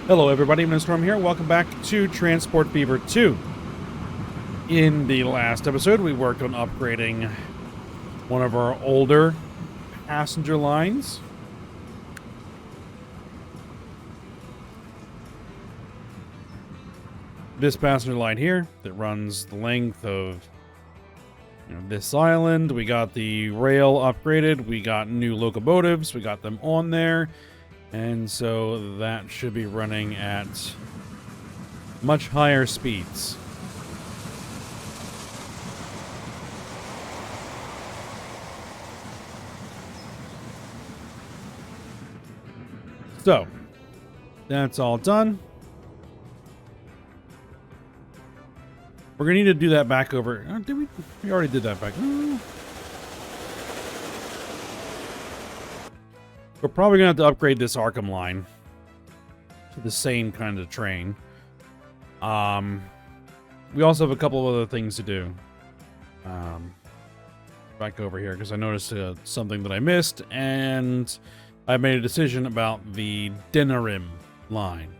Hello everybody, Storm here. Welcome back to Transport Fever 2. In the last episode, we worked on upgrading one of our older passenger lines. This passenger line here that runs the length of this island. We got the rail upgraded, we got new locomotives, we got them on there. And so that should be running at much higher speeds. So, that's all done. We're going to need to do that back over. Oh, did we? We already did that back. Oh. We're probably going to have to upgrade this Arkham line to the same kind of train. We also have a couple of other things to do. Back over here, because I noticed something that I missed, and I made a decision about the Denerim line.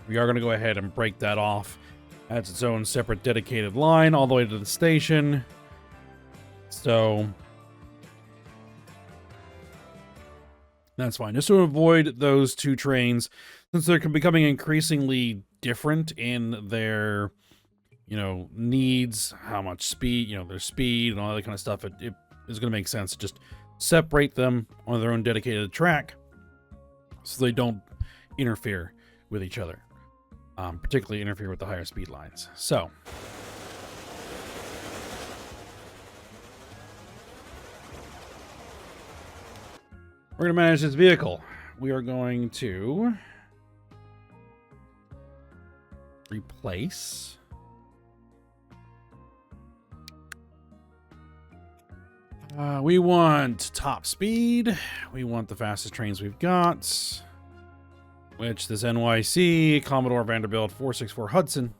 We are going to go ahead and break that off as its own separate dedicated line all the way to the station. So that's fine. Just to avoid those two trains, since they're becoming increasingly different in their, needs, how much speed, their speed and all that kind of stuff, it is going to make sense to just separate them on their own dedicated track so they don't interfere with each other, particularly interfere with the higher speed lines. So we're going to manage this vehicle. We are going to replace we want top speed. We want the fastest trains we've got, which this NYC Commodore Vanderbilt 464 Hudson.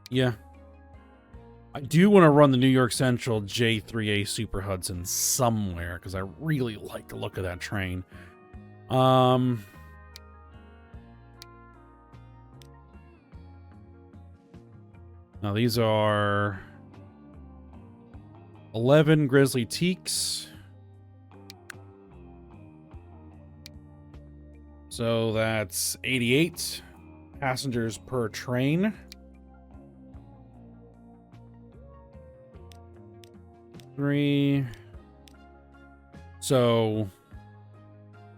Yeah. I do want to run the New York Central J3A Super Hudson somewhere, because I really like the look of that train. Now these are 11 Grizzly Teaks. So that's 88 passengers per train. Three. So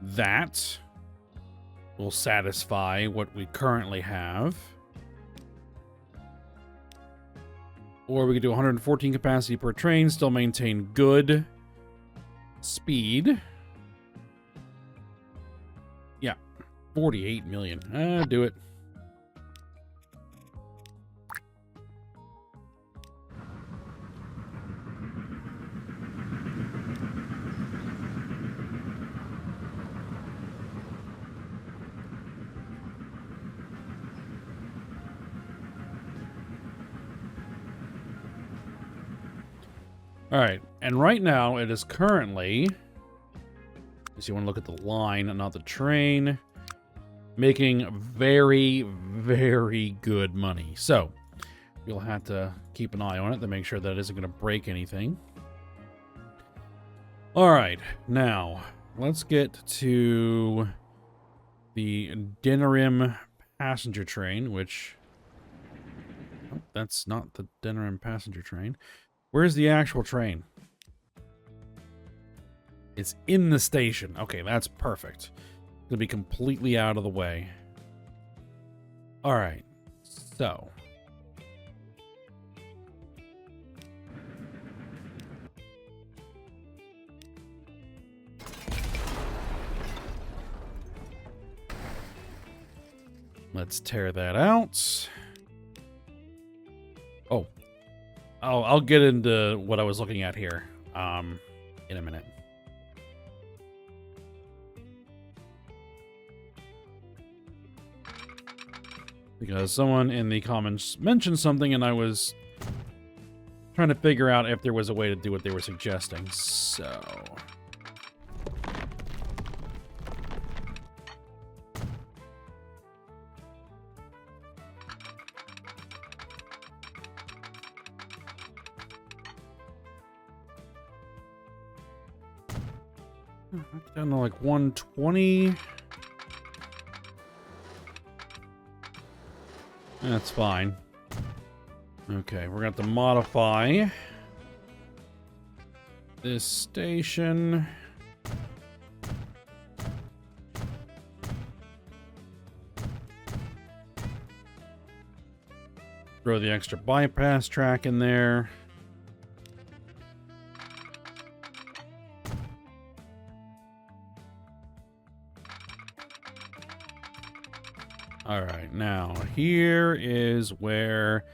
that will satisfy what we currently have. Or we could do 114 capacity per train, still maintain good speed. Yeah, 48 million. Do it. All right, and right now it is currently, if you want to look at the line and not the train, making very, very good money. So you'll have to keep an eye on it to make sure that it isn't going to break anything. All right, now let's get to the Denerim passenger train, which, oh, that's not the Denerim passenger train. Where's the actual train? It's in the station. Okay, that's perfect. It'll be completely out of the way. All right, so let's tear that out. Oh. I'll get into what I was looking at here in a minute. because someone in the comments mentioned something and I was trying to figure out if there was a way to do what they were suggesting. So... down to like 120. That's fine. Okay, we're going to have to modify this station. Throw the extra bypass track in there. All right, now here is where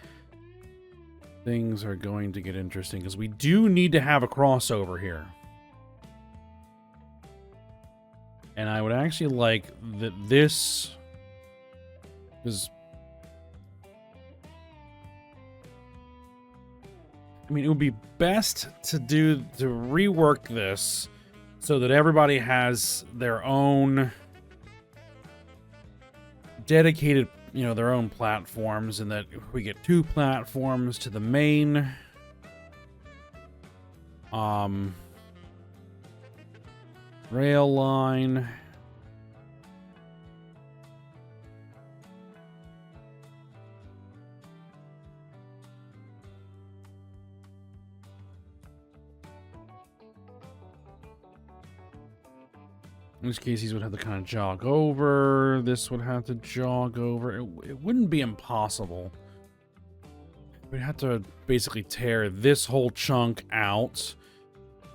things are going to get interesting, because we do need to have a crossover here. And I would actually like that this is... I mean, it would be best to rework this so that everybody has their own dedicated, you know, their own platforms, and that we get 2 platforms to the main rail line. In this case, these would have to kind of jog over. This would have to jog over. It wouldn't be impossible. We'd have to basically tear this whole chunk out.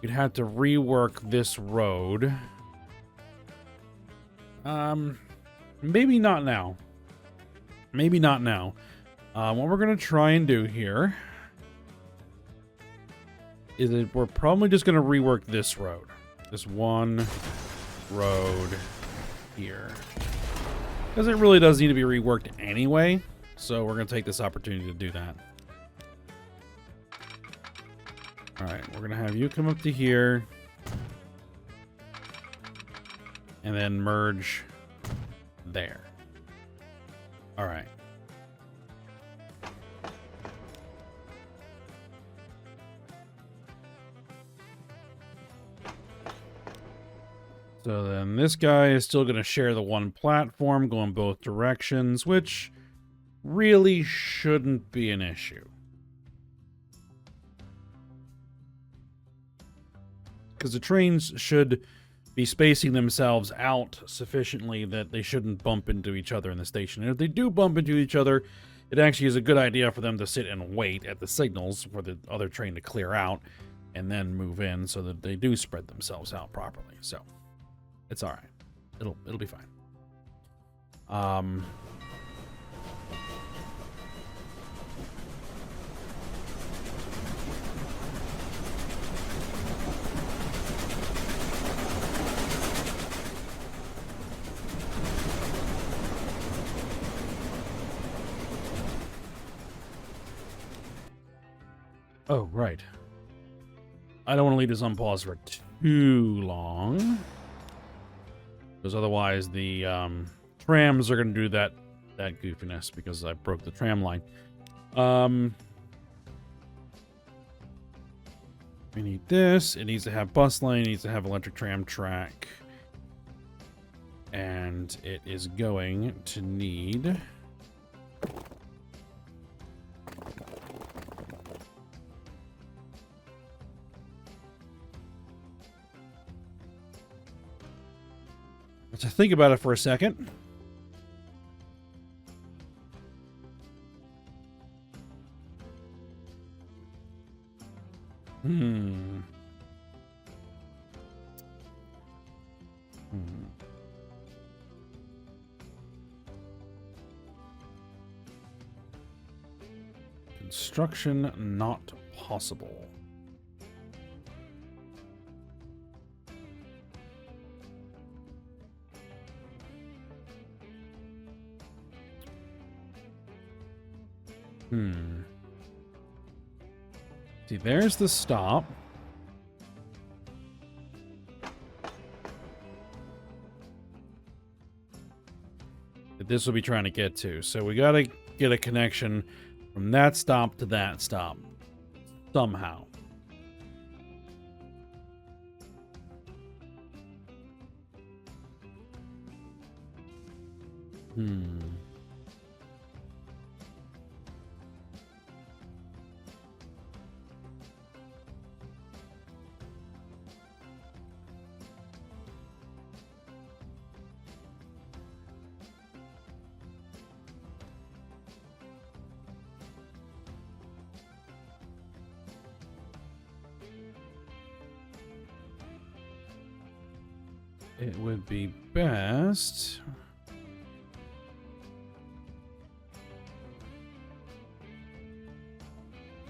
You'd have to rework this road. Maybe not now. Maybe not now. What we're going to try and do here is that we're probably just going to rework this road. This one road here, because it really does need to be reworked anyway, so we're going to take this opportunity to do that. Alright, we're going to have you come up to here and then merge there. Alright. So then this guy is still going to share the one platform, going both directions, which really shouldn't be an issue. Because the trains should be spacing themselves out sufficiently that they shouldn't bump into each other in the station. And if they do bump into each other, it actually is a good idea for them to sit and wait at the signals for the other train to clear out and then move in so that they do spread themselves out properly. So... it's all right. It'll be fine. Oh, right. I don't want to leave this on pause for too long, because otherwise the trams are going to do that goofiness, because I broke the tram line. We need this. It needs to have bus lane. It needs to have electric tram track. And it is going to need... let's think about it for a second. Construction not possible. See, there's the stop. That this will be trying to get to. So we got to get a connection from that stop to that stop. Somehow. It would be best.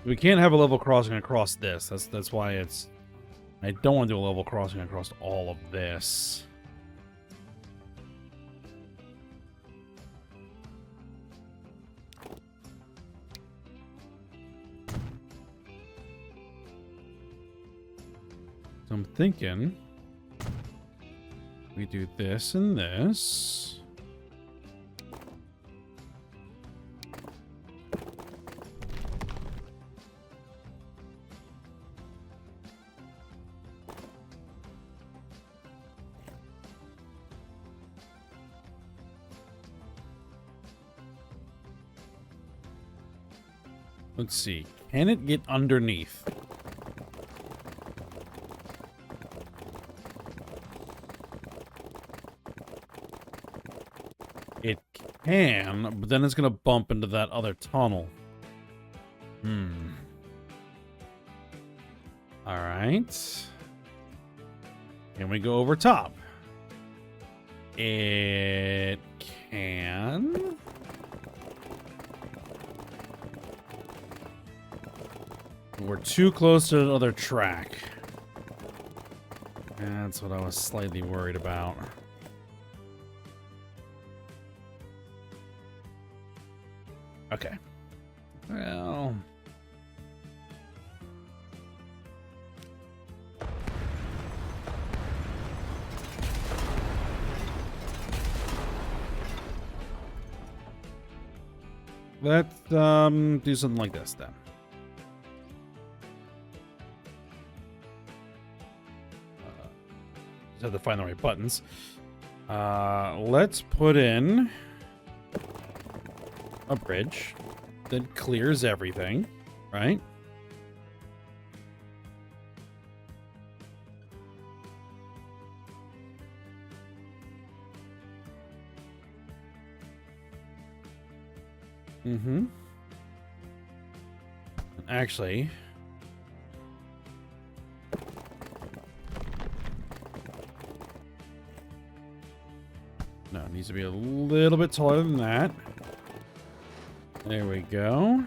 We can't have a level crossing across this. That's why it's... I don't want to do a level crossing across all of this. So I'm thinking... we do this and this. Let's see. Can it get underneath? It can, but then it's going to bump into that other tunnel. Alright. Can we go over top? It can. We're too close to another track. That's what I was slightly worried about. Okay. Well... let's do something like this then. Just have to find the right buttons. Let's put in a bridge that clears everything, right? Actually, no, it needs to be a little bit taller than that. There we go.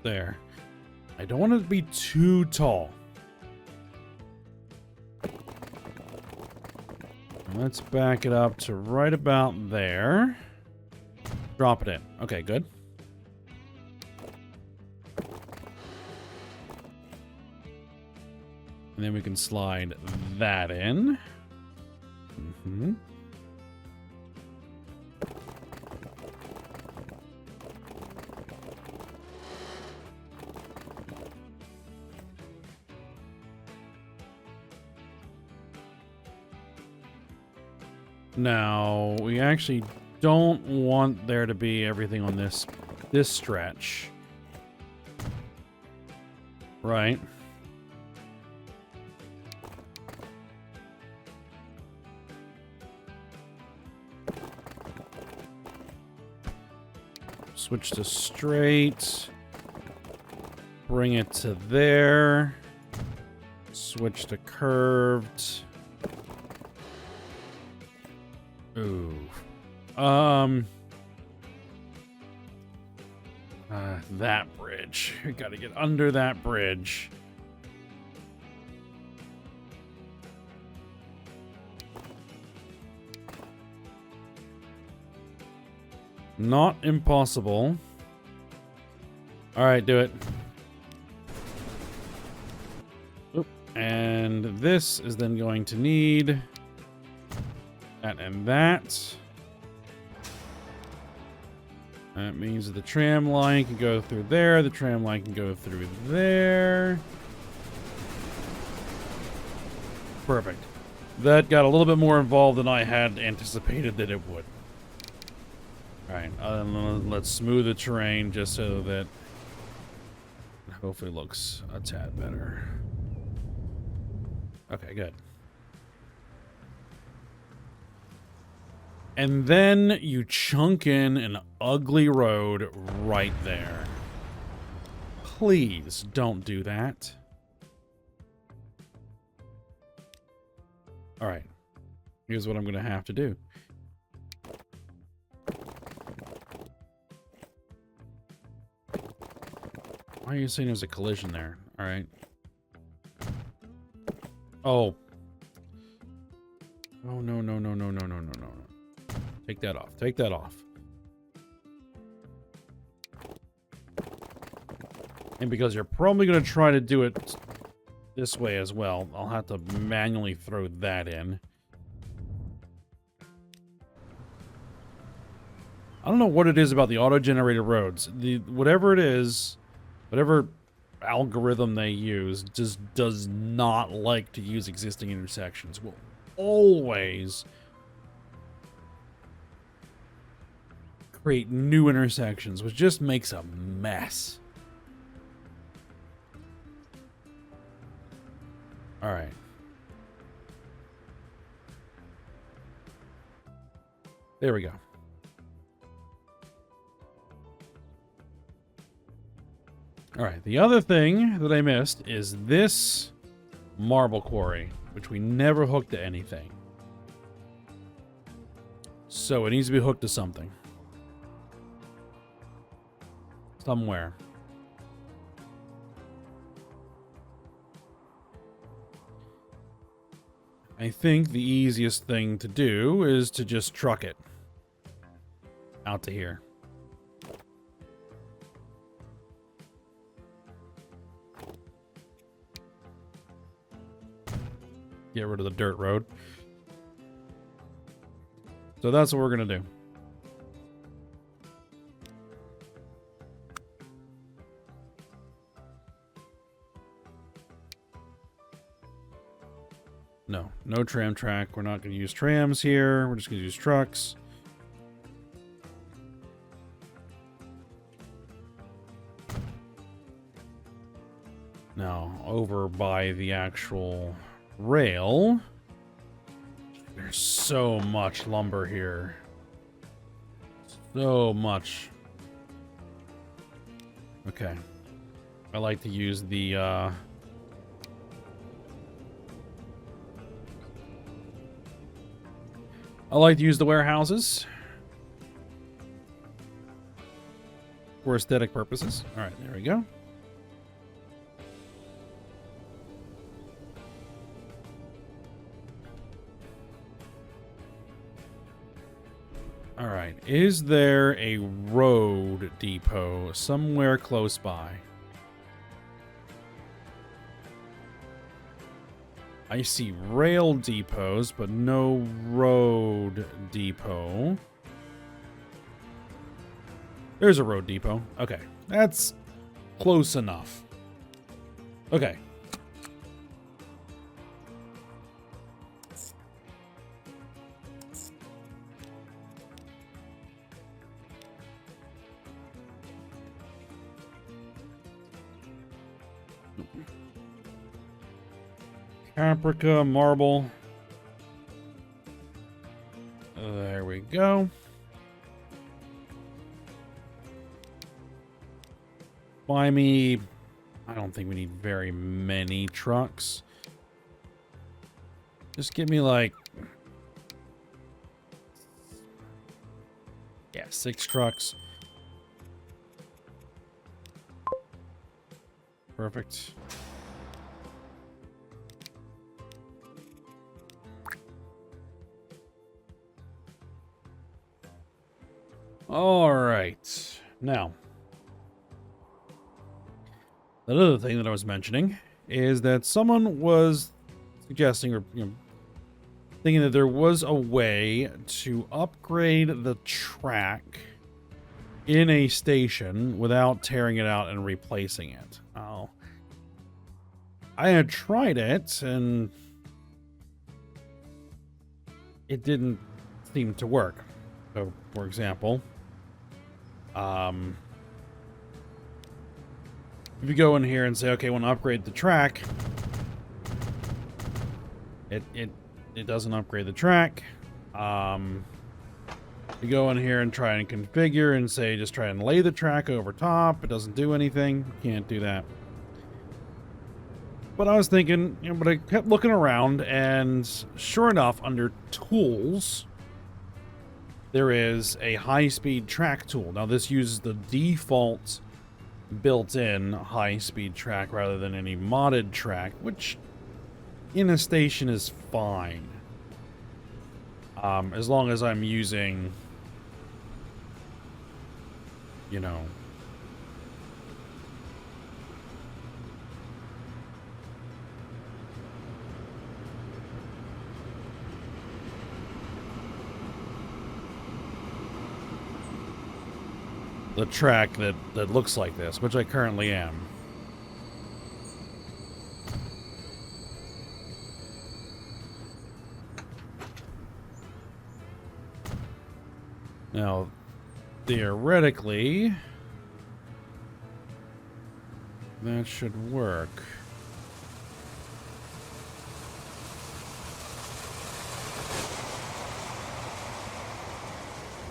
There. I don't want it to be too tall. Let's back it up to right about there. Drop it in. Okay, good. And then we can slide that in. Now, we actually don't want there to be everything on this stretch. Right? Switch to straight. Bring it to there. Switch to curved. Ooh. That bridge. We gotta get under that bridge. Not impossible. Alright, do it. Oop. And this is then going to need that and that. That means that the tram line can go through there. The tram line can go through there. Perfect. That got a little bit more involved than I had anticipated that it would. Alright, let's smooth the terrain just so that it hopefully looks a tad better. Okay, good. And then you chunk in an ugly road right there. Please don't do that. Alright, here's what I'm going to have to do. Why are you saying there's a collision there? Alright. Oh. Oh, no, no, no, no, no, no, no, no, no. Take that off. Take that off. And because you're probably going to try to do it this way as well, I'll have to manually throw that in. I don't know what it is about the auto-generated roads. Whatever it is, whatever algorithm they use, just does not like to use existing intersections. Will always create new intersections, which just makes a mess. All right. There we go. All right, the other thing that I missed is this marble quarry, which we never hooked to anything. So it needs to be hooked to something. Somewhere. I think the easiest thing to do is to just truck it out to here. Get rid of the dirt road. So that's what we're going to do. No tram track. We're not going to use trams here. We're just going to use trucks. Now, over by the actual rail, there's so much lumber here. So much. Okay. I like to use the, I like to use the warehouses for aesthetic purposes. All right, there we go. All right, is there a road depot somewhere close by? I see rail depots, but no road depot. There's a road depot. Okay, that's close enough. Okay. Paprika, marble. There we go. Buy me... I don't think we need very many trucks. Just give me like... yeah, 6 trucks. Perfect. All right. Now, the other thing that I was mentioning is that someone was suggesting, or thinking that there was a way to upgrade the track in a station without tearing it out and replacing it. Oh, I had tried it and it didn't seem to work. So, for example, if you go in here and say, okay, I want to upgrade the track, it doesn't upgrade the track. You go in here and try and configure and say, just try and lay the track over top. It doesn't do anything. You can't do that. But I was thinking, but I kept looking around, and sure enough, under tools, there is a high-speed track tool. Now, this uses the default built-in high-speed track rather than any modded track, which in a station is fine. As long as I'm using, the track that looks like this, which I currently am. Now, theoretically, that should work.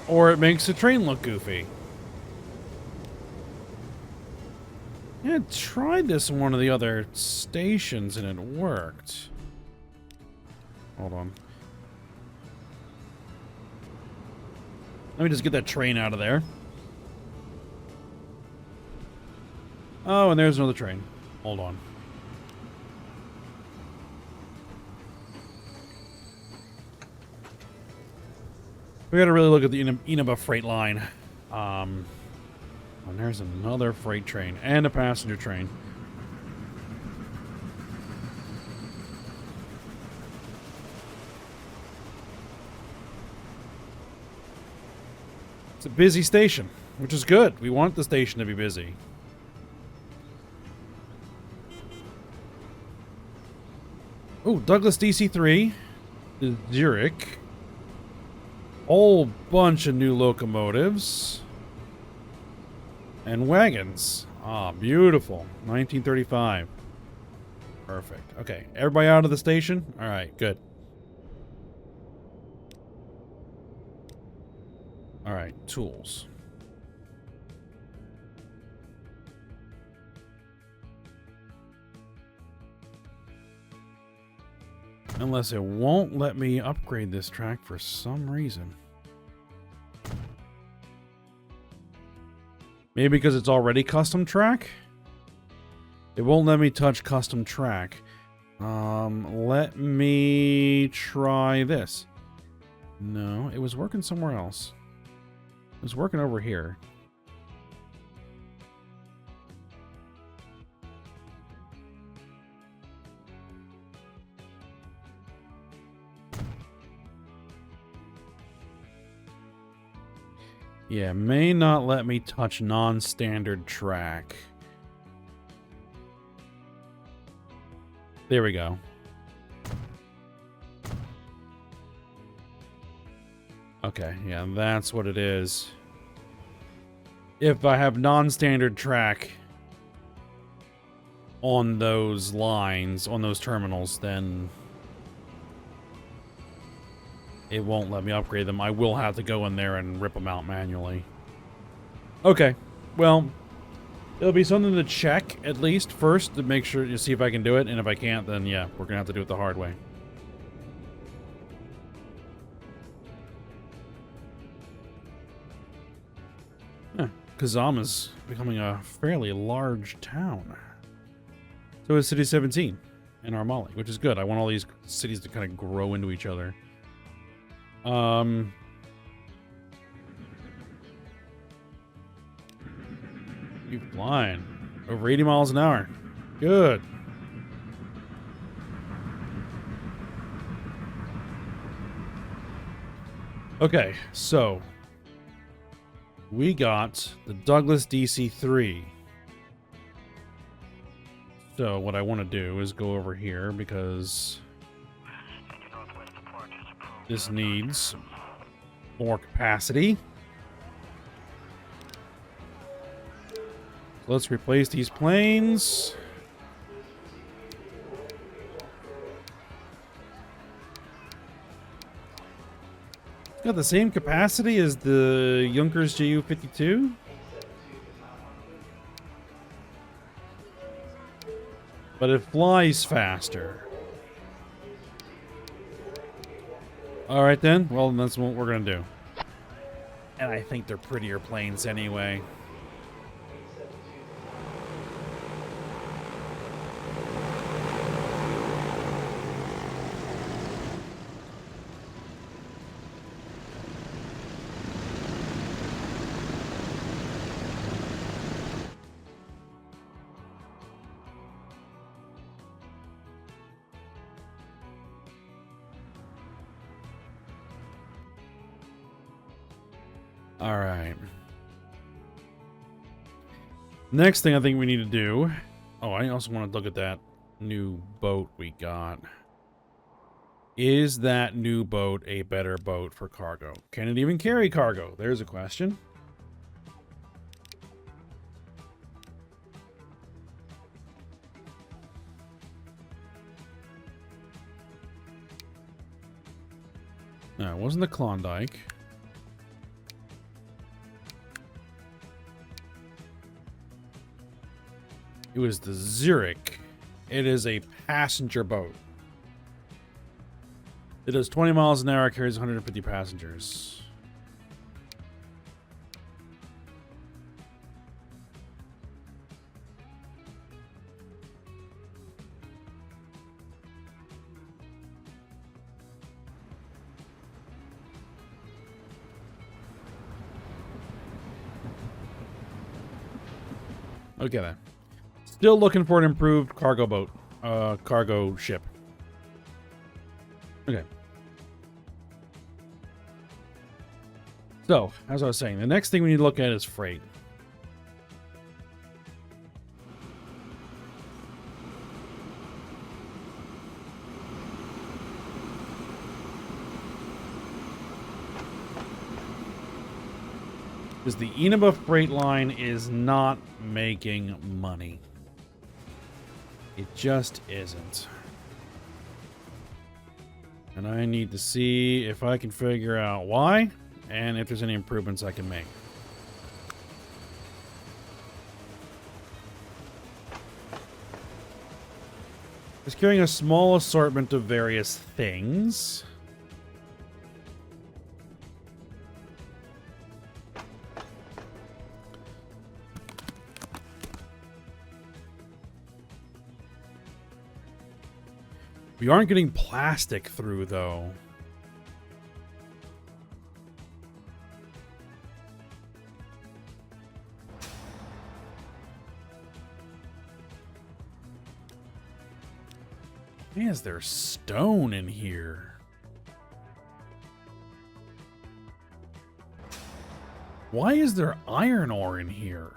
Or it makes the train look goofy. I tried this in one of the other stations and it worked. Hold on. Let me just get that train out of there. Oh, and there's another train. Hold on. We gotta really look at the Inaba freight line. And there's another freight train and a passenger train. It's a busy station, which is good. We want the station to be busy. Oh, Douglas DC-3, Zurich. Whole bunch of new locomotives. And wagons. Ah, beautiful. 1935. Perfect. Okay, everybody out of the station? Alright, good. Alright, tools. Unless it won't let me upgrade this track for some reason. Maybe because it's already custom track? It won't let me touch custom track. Let me try this. No, it was working somewhere else. It was working over here. Yeah, may not let me touch non-standard track. There we go. Okay, yeah, that's what it is. If I have non-standard track on those lines, on those terminals, then it won't let me upgrade them. I will have to go in there and rip them out manually. Okay, well, it'll be something to check, at least, first, to make sure, to see if I can do it, and if I can't, then yeah, we're gonna have to do it the hard way. Kazama's becoming a fairly large town. So is City 17 in Armali, which is good. I want all these cities to kind of grow into each other. Keep flying. Over 80 miles an hour. Good. Okay, so we got the Douglas DC-3. So what I want to do is go over here because this needs more capacity. Let's replace these planes. It's got the same capacity as the Junkers Ju-52. But it flies faster. Alright then, well that's what we're gonna do. And I think they're prettier planes anyway. Alright. Next thing I think we need to do... Oh, I also want to look at that new boat we got. Is that new boat a better boat for cargo? Can it even carry cargo? There's a question. No, it wasn't the Klondike. It was the Zurich. It is a passenger boat. It does 20 miles an hour, carries 150 passengers. Okay then. Still looking for an improved cargo boat. Cargo ship. Okay. So, as I was saying, the next thing we need to look at is freight. Because the Inaba freight line is not making money. It just isn't. And I need to see if I can figure out why and if there's any improvements I can make. It's carrying a small assortment of various things. We aren't getting plastic through, though. Why is there stone in here? Why is there iron ore in here?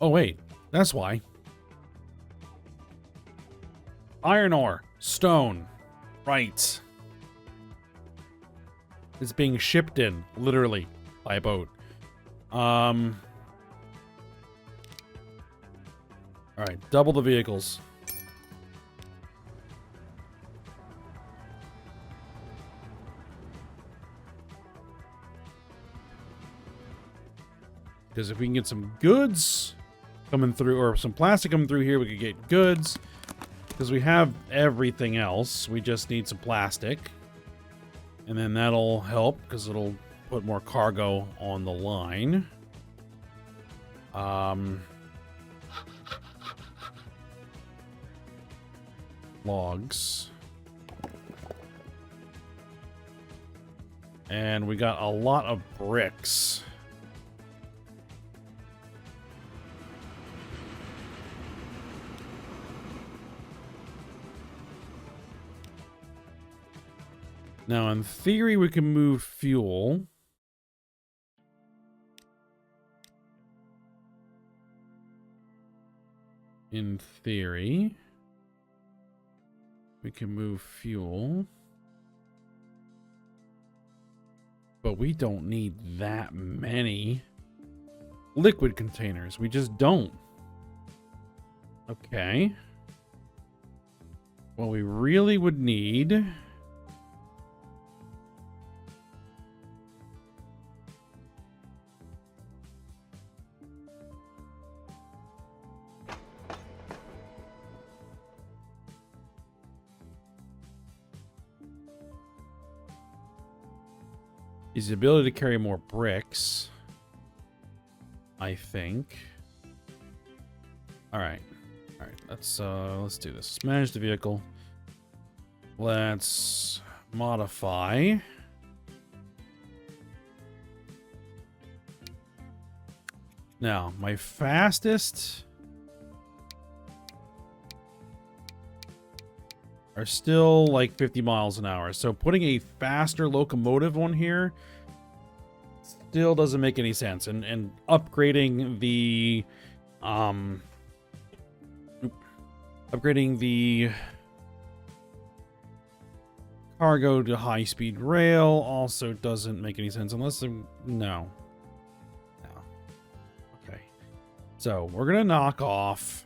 Oh, wait. That's why. Iron ore. Stone. Right. It's being shipped in, literally, by boat. Alright, double the vehicles. Because if we can get some goods coming through, or some plastic coming through here, we could get goods. Because we have everything else. We just need some plastic. And then that'll help because it'll put more cargo on the line. Logs. And we got a lot of bricks. Now, in theory, we can move fuel. In theory, we can move fuel. But we don't need that many liquid containers. We just don't. Okay. What we really would need is the ability to carry more bricks, I think. All right, let's do this. Manage the vehicle. Let's modify. Now, my fastest are still like 50 miles an hour. So putting a faster locomotive on here still doesn't make any sense. And upgrading the cargo to high-speed rail also doesn't make any sense unless no. Okay. So we're gonna knock off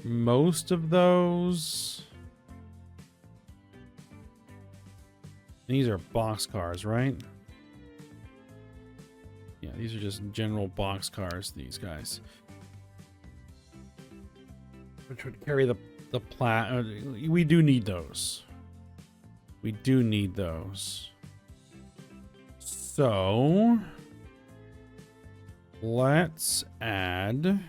most of those. These are box cars, right? Yeah, these are just general box cars, these guys. Which would carry the plat. We do need those. We do need those. So let's add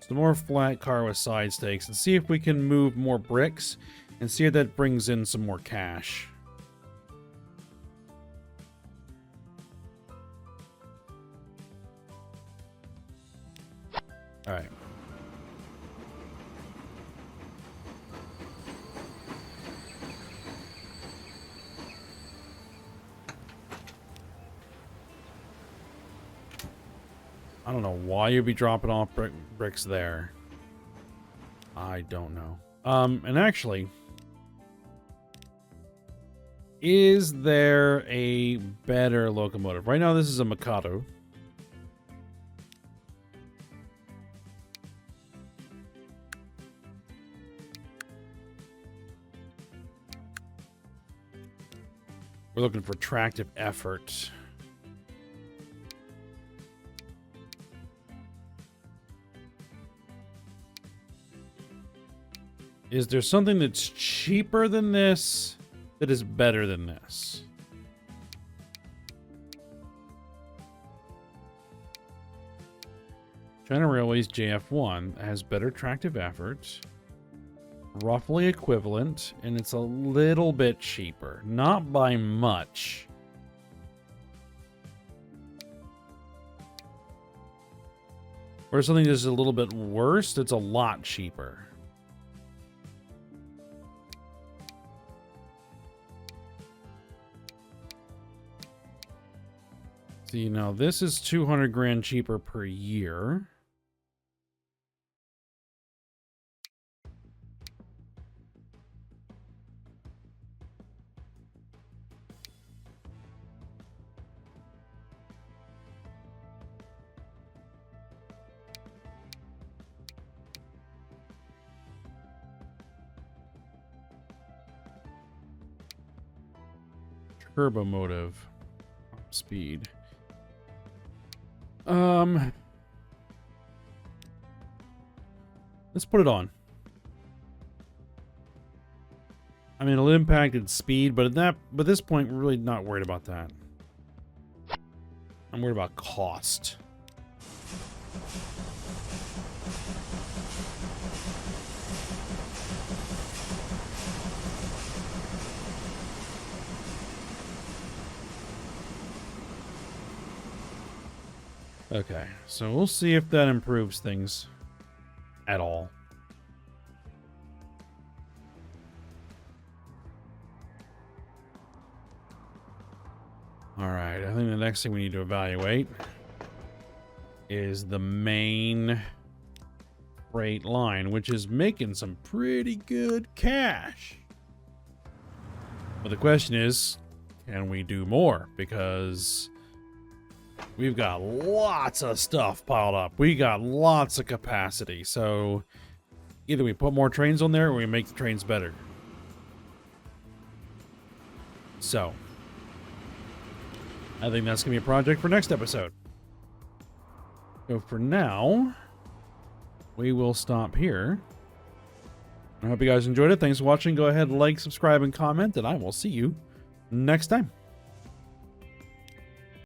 some more flat car with side stakes and see if we can move more bricks and see if that brings in some more cash. All right. I don't know why you'd be dropping off bricks there. I don't know. And actually, is there a better locomotive? Right now, this is a Mikado. We're looking for tractive effort. Is there something that's cheaper than this that is better than this? China Railways JF1 has better tractive effort, roughly equivalent, and it's a little bit cheaper. Not by much. Or something that's a little bit worse that's a lot cheaper. See, now this is 200 grand cheaper per year. Turbo motive. Speed. Let's put it on. I mean, it'll impact its speed, but at this point, we're really not worried about that. I'm worried about cost. Okay, so we'll see if that improves things at all. All right, I think the next thing we need to evaluate is the main freight line, which is making some pretty good cash. But the question is, can we do more? Because we've got lots of stuff piled up. We got lots of capacity. So either we put more trains on there or we make the trains better. So I think that's going to be a project for next episode. So for now, we will stop here. I hope you guys enjoyed it. Thanks for watching. Go ahead, like, subscribe, and comment, and I will see you next time.